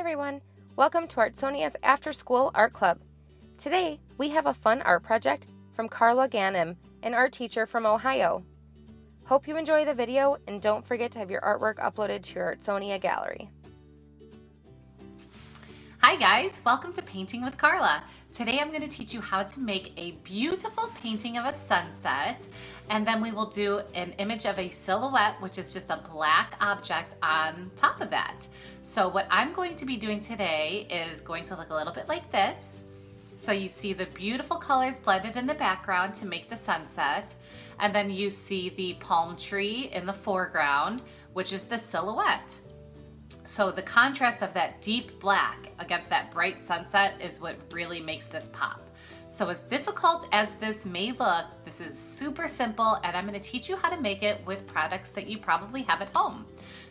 everyone, welcome to Artsonia's After School Art Club. Today we have a fun art project from Carla Ganim, an art teacher from Ohio. Hope you enjoy the video and don't forget to have your artwork uploaded to your Artsonia gallery. Hi guys, welcome to Painting with Carla. Today I'm going to teach you how to make a beautiful painting of a sunset, and then we will do an image of a silhouette, which is just a black object on top of that. So what I'm going to be doing today is going to look a little bit like this. So you see the beautiful colors blended in the background to make the sunset, and then you see the palm tree in the foreground, which is the silhouette. So the contrast of that deep black against that bright sunset is what really makes this pop. So as difficult as this may look, this is super simple, and I'm going to teach you how to make it with products that you probably have at home.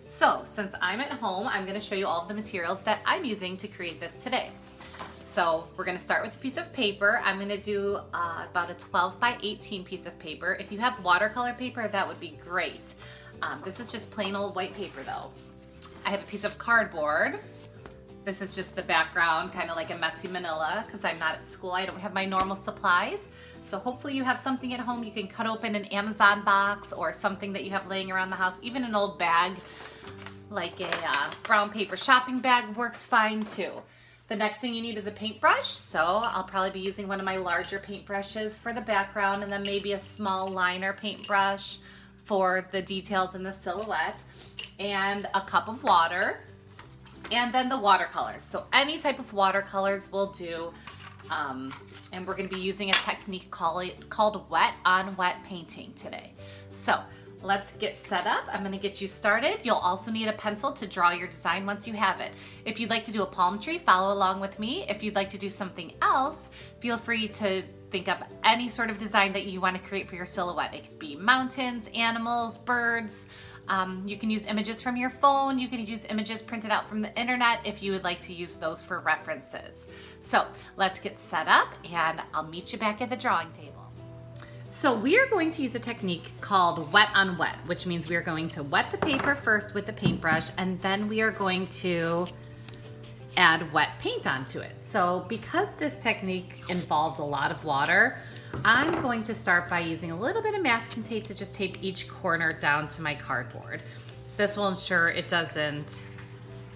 So since I'm at home, I'm going to show you all of the materials that I'm using to create this today. So we're going to start with a piece of paper. I'm going to do about a 12 by 18 piece of paper. If you have watercolor paper, that would be great. This is just plain old white paper though. I have a piece of cardboard. This is just the background, kind of like a messy manila, because I'm not at school. I don't have my normal supplies. So hopefully you have something at home. You can cut open an Amazon box or something that you have laying around the house. Even an old bag, like a brown paper shopping bag, works fine too. The next thing you need is a paintbrush. So I'll probably be using one of my larger paintbrushes for the background, and then maybe a small liner paintbrush for the details in the silhouette, and a cup of water, and then the watercolors. So any type of watercolors will do, and we're going to be using a technique called wet on wet painting today. So let's get set up. I'm going to get you started. You'll also need a pencil to draw your design once you have it. If you'd like to do a palm tree, follow along with me. If you'd like to do something else, feel free to think up any sort of design that you want to create for your silhouette. It could be mountains, animals, birds. You can use images from your phone. You can use images printed out from the internet if you would like to use those for references. So let's get set up, and I'll meet you back at the drawing table. So we are going to use a technique called wet on wet, which means we are going to wet the paper first with the paintbrush, and then we are going to add wet paint onto it. So because this technique involves a lot of water, I'm going to start by using a little bit of masking tape to just tape each corner down to my cardboard. This will ensure it doesn't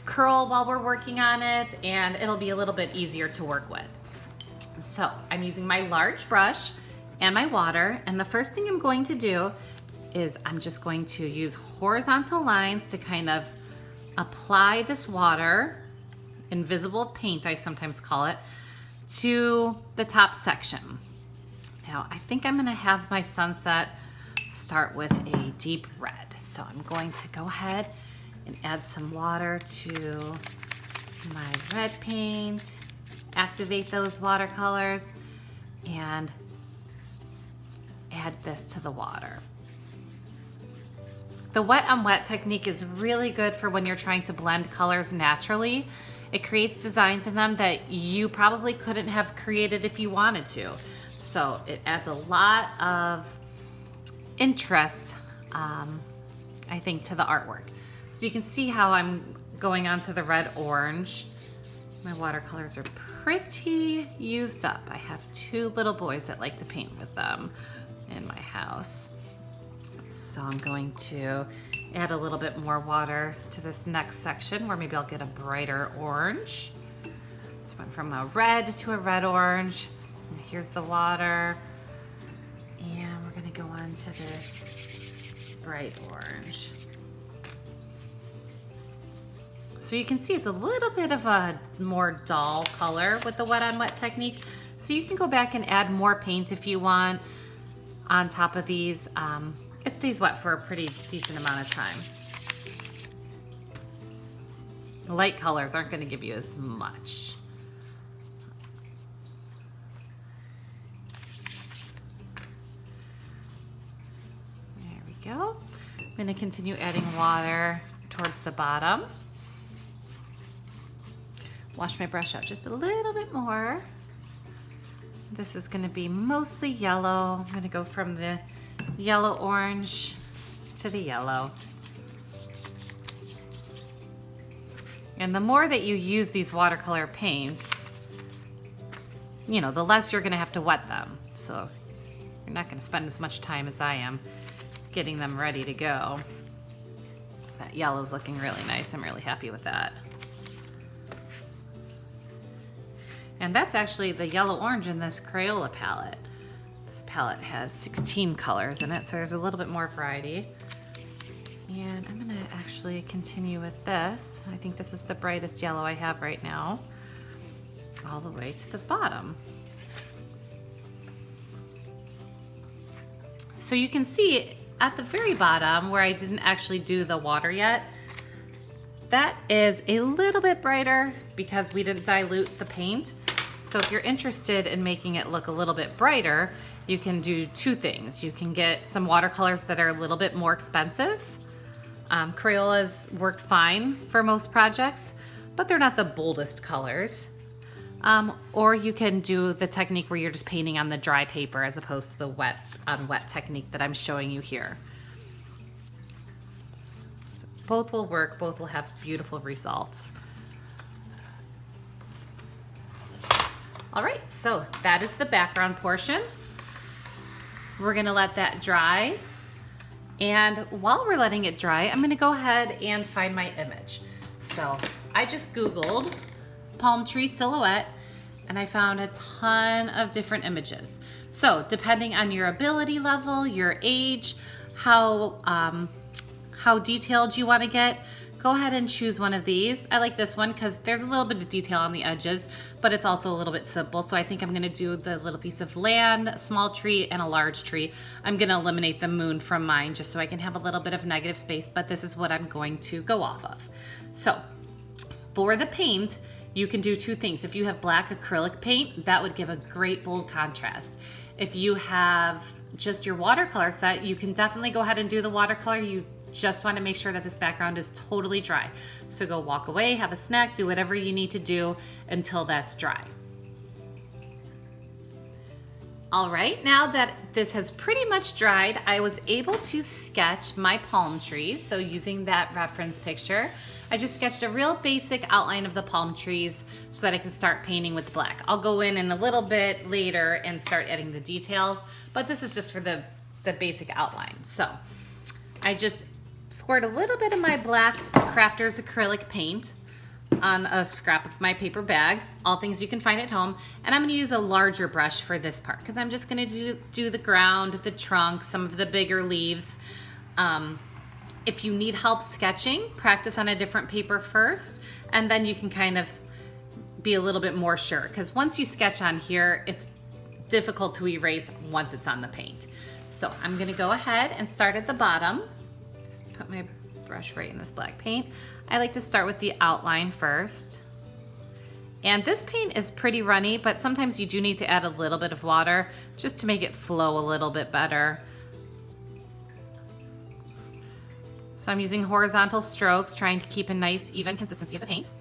curl while we're working on it, and it'll be a little bit easier to work with. So I'm using my large brush and my water, and the first thing I'm going to do is I'm just going to use horizontal lines to kind of apply this water, invisible paint I sometimes call it, to the top section. Now I think I'm going to have my sunset start with a deep red. So I'm going to go ahead and add some water to my red paint, activate those watercolors, and add this to the water. The wet on wet technique is really good for when you're trying to blend colors naturally. It creates designs in them that you probably couldn't have created if you wanted to. So it adds a lot of interest, I think, to the artwork. So you can see how I'm going on to the red orange. My watercolors are pretty used up. I have two little boys that like to paint with them in my house. So I'm going to add a little bit more water to this next section where maybe I'll get a brighter orange. So went from a red to a red orange. And here's the water. And we're gonna go on to this bright orange. So you can see it's a little bit of a more dull color with the wet on wet technique. So you can go back and add more paint if you want on top of these. It stays wet for a pretty decent amount of time. Light colors aren't going to give you as much. There we go. I'm going to continue adding water towards the bottom. Wash my brush out just a little bit more. This is going to be mostly yellow. I'm going to go from the yellow orange to the yellow. And the more that you use these watercolor paints, you know, the less you're gonna have to wet them. So you're not gonna spend as much time as I am getting them ready to go. So that yellow's looking really nice. I'm really happy with that. And that's actually the yellow orange in this Crayola palette. This palette has 16 colors in it, so there's a little bit more variety. And I'm gonna actually continue with this. I think this is the brightest yellow I have right now, all the way to the bottom. So you can see at the very bottom where I didn't actually do the water yet, that is a little bit brighter because we didn't dilute the paint. So if you're interested in making it look a little bit brighter, you can do two things. You can get some watercolors that are a little bit more expensive. Crayola's worked fine for most projects, but they're not the boldest colors. Or you can do the technique where you're just painting on the dry paper as opposed to the wet on wet technique that I'm showing you here. So both will work, both will have beautiful results. All right, so that is the background portion. We're gonna let that dry. And while we're letting it dry, I'm gonna go ahead and find my image. So I just Googled palm tree silhouette and I found a ton of different images. So depending on your ability level, your age, how detailed you wanna get, go ahead and choose one of these. I like this one because there's a little bit of detail on the edges, but it's also a little bit simple. So I think I'm gonna do the little piece of land, a small tree, and a large tree. I'm gonna eliminate the moon from mine just so I can have a little bit of negative space, but this is what I'm going to go off of. So for the paint, you can do two things. If you have black acrylic paint, that would give a great bold contrast. If you have just your watercolor set, you can definitely go ahead and do the watercolor. You just want to make sure that this background is totally dry. So go walk away, have a snack, do whatever you need to do until that's dry. All right, now that this has pretty much dried, I was able to sketch my palm trees. So using that reference picture, I just sketched a real basic outline of the palm trees so that I can start painting with black. I'll go in a little bit later and start adding the details, but this is just for the basic outline. So I just squirt a little bit of my black Crafters acrylic paint on a scrap of my paper bag, all things you can find at home, and I'm gonna use a larger brush for this part because I'm just gonna do the ground, the trunk, some of the bigger leaves. If you need help sketching, practice on a different paper first, and then you can kind of be a little bit more sure, because once you sketch on here, it's difficult to erase once it's on the paint. So I'm gonna go ahead and start at the bottom. Put my brush right in this black paint. I like to start with the outline first. And this paint is pretty runny, but sometimes you do need to add a little bit of water just to make it flow a little bit better. So I'm using horizontal strokes, trying to keep a nice, even consistency of the paint.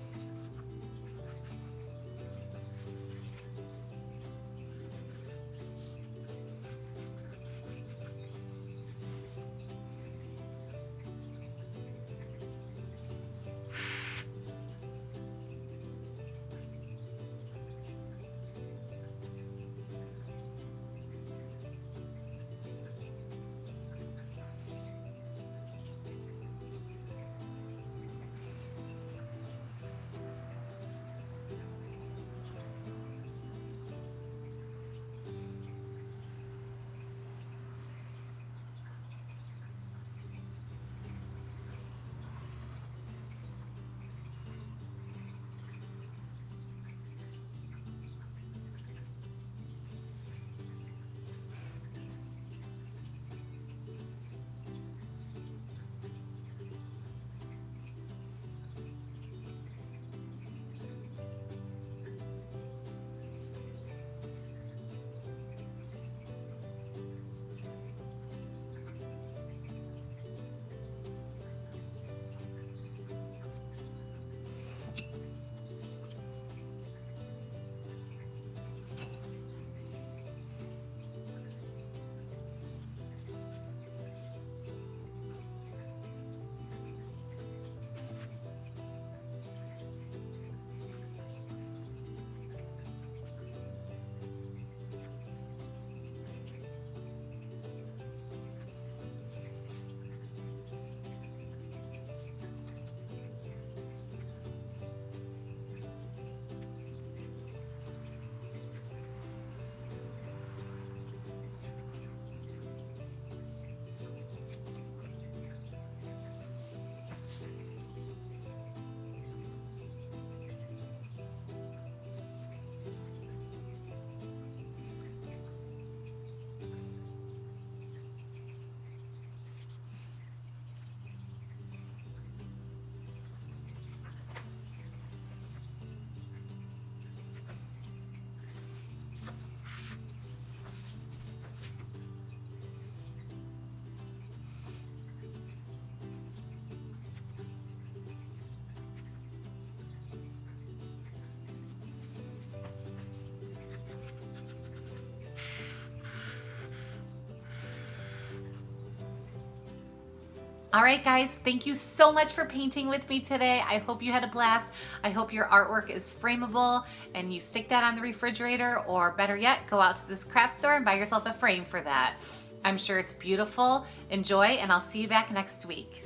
All right, guys, thank you so much for painting with me today. I hope you had a blast. I hope your artwork is frameable and you stick that on the refrigerator, or better yet, go out to this craft store and buy yourself a frame for that. I'm sure it's beautiful. Enjoy, and I'll see you back next week.